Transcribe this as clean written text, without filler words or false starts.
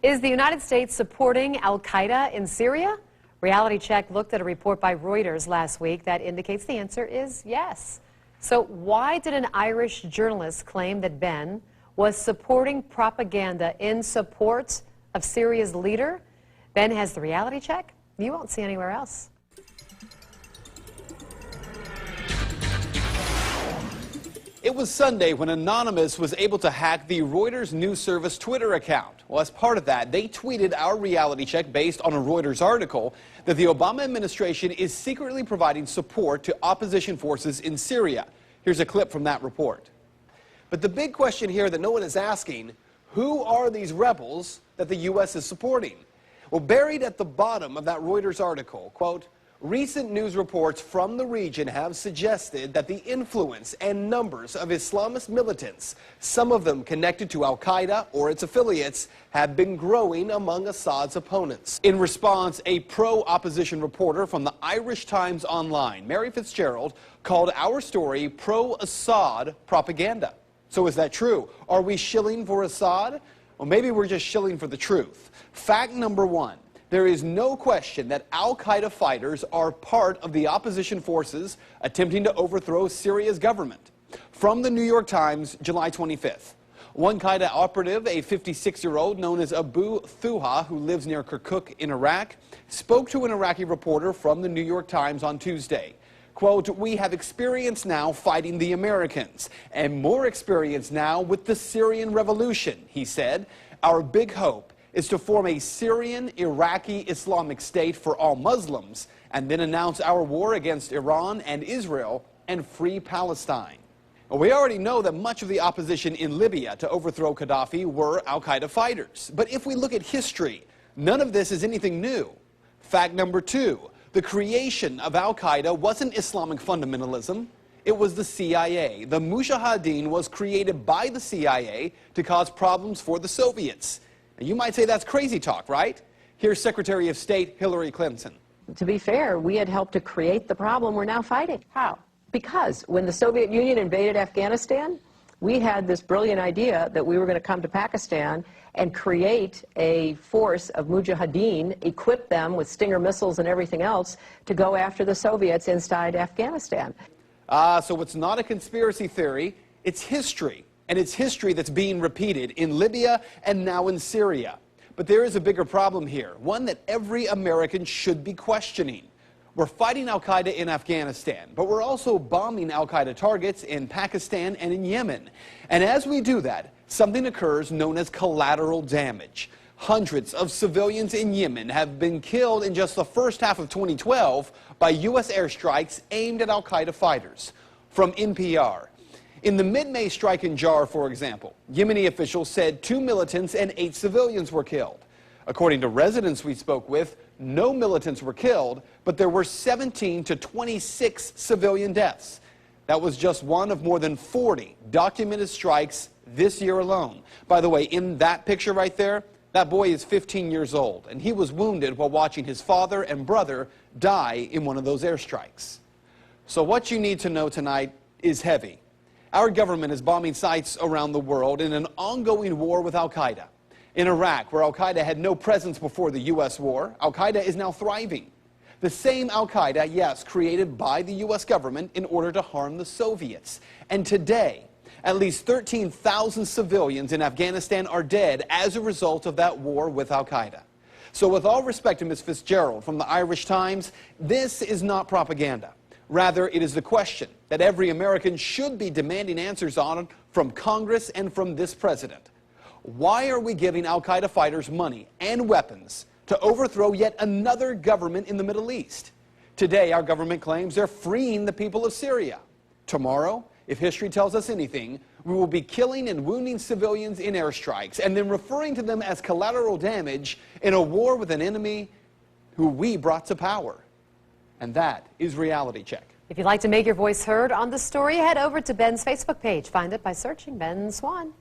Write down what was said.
Is the United States supporting al-Qaeda in Syria? Reality Check looked at a report by Reuters last week that indicates the answer is yes. So why did an Irish journalist claim that Ben was supporting propaganda in support of Syria's leader? Ben has the Reality Check you won't see anywhere else. It was Sunday when Anonymous was able to hack the Reuters news service Twitter account. Well, as part of that, they tweeted our Reality Check based on a Reuters article that the Obama administration is secretly providing support to opposition forces in Syria. Here's a clip from that report. But the big question here that no one is asking, who are these rebels that the U.S. is supporting? Well, buried at the bottom of that Reuters article, quote, recent news reports from the region have suggested that the influence and numbers of Islamist militants, some of them connected to al-Qaeda or its affiliates, have been growing among Assad's opponents. In response, a pro-opposition reporter from the Irish Times Online, Mary Fitzgerald, called our story pro-Assad propaganda. So is that true? Are we shilling for Assad? Well, maybe we're just shilling for the truth. Fact number one. There is no question that al-Qaeda fighters are part of the opposition forces attempting to overthrow Syria's government. From the New York Times, July 25th. One Qaeda operative, a 56-year-old known as Abu Thuha, who lives near Kirkuk in Iraq, spoke to an Iraqi reporter from the New York Times on Tuesday. Quote, we have experience now fighting the Americans, and more experience now with the Syrian revolution, he said. Our big hope is to form a Syrian Iraqi Islamic State for all Muslims and then announce our war against Iran and Israel and free Palestine. Well, we already know that much of the opposition in Libya to overthrow Gaddafi were al-Qaeda fighters. But if we look at history, none of this is anything new. Fact number two, the creation of al-Qaeda wasn't Islamic fundamentalism. It was the CIA. The Mujahideen was created by the CIA to cause problems for the Soviets. You might say that's crazy talk, right? Here's Secretary of State Hillary Clinton. To be fair, we had helped to create the problem we're now fighting. How? Because when the Soviet Union invaded Afghanistan, we had this brilliant idea that we were going to come to Pakistan and create a force of Mujahideen, equip them with Stinger missiles and everything else to go after the Soviets inside Afghanistan. So it's not a conspiracy theory, it's history. And it's history that's being repeated in Libya and now in Syria. But there is a bigger problem here, one that every American should be questioning. We're fighting al-Qaeda in Afghanistan, but we're also bombing al-Qaeda targets in Pakistan and in Yemen. And as we do that, something occurs known as collateral damage. Hundreds of civilians in Yemen have been killed in just the first half of 2012 by U.S. airstrikes aimed at al-Qaeda fighters. From NPR. In the mid-May strike in Jar, for example, Yemeni officials said 2 militants and 8 civilians were killed. According to residents we spoke with, no militants were killed, but there were 17 to 26 civilian deaths. That was just one of more than 40 documented strikes this year alone. By the way, in that picture right there, that boy is 15 years old, and he was wounded while watching his father and brother die in one of those airstrikes. So what you need to know tonight is heavy. Our government is bombing sites around the world in an ongoing war with al-Qaeda. In Iraq, where al-Qaeda had no presence before the U.S. war, al-Qaeda is now thriving. The same al-Qaeda, yes, created by the U.S. government in order to harm the Soviets. And today, at least 13,000 civilians in Afghanistan are dead as a result of that war with al-Qaeda. So with all respect to Ms. Fitzgerald from the Irish Times, this is not propaganda. Rather, it is the question that every American should be demanding answers on from Congress and from this president. Why are we giving al-Qaeda fighters money and weapons to overthrow yet another government in the Middle East? Today, our government claims they're freeing the people of Syria. Tomorrow, if history tells us anything, we will be killing and wounding civilians in airstrikes and then referring to them as collateral damage in a war with an enemy who we brought to power. And that is Reality Check. If you'd like to make your voice heard on the story, head over to Ben's Facebook page. Find it by searching Ben Swan.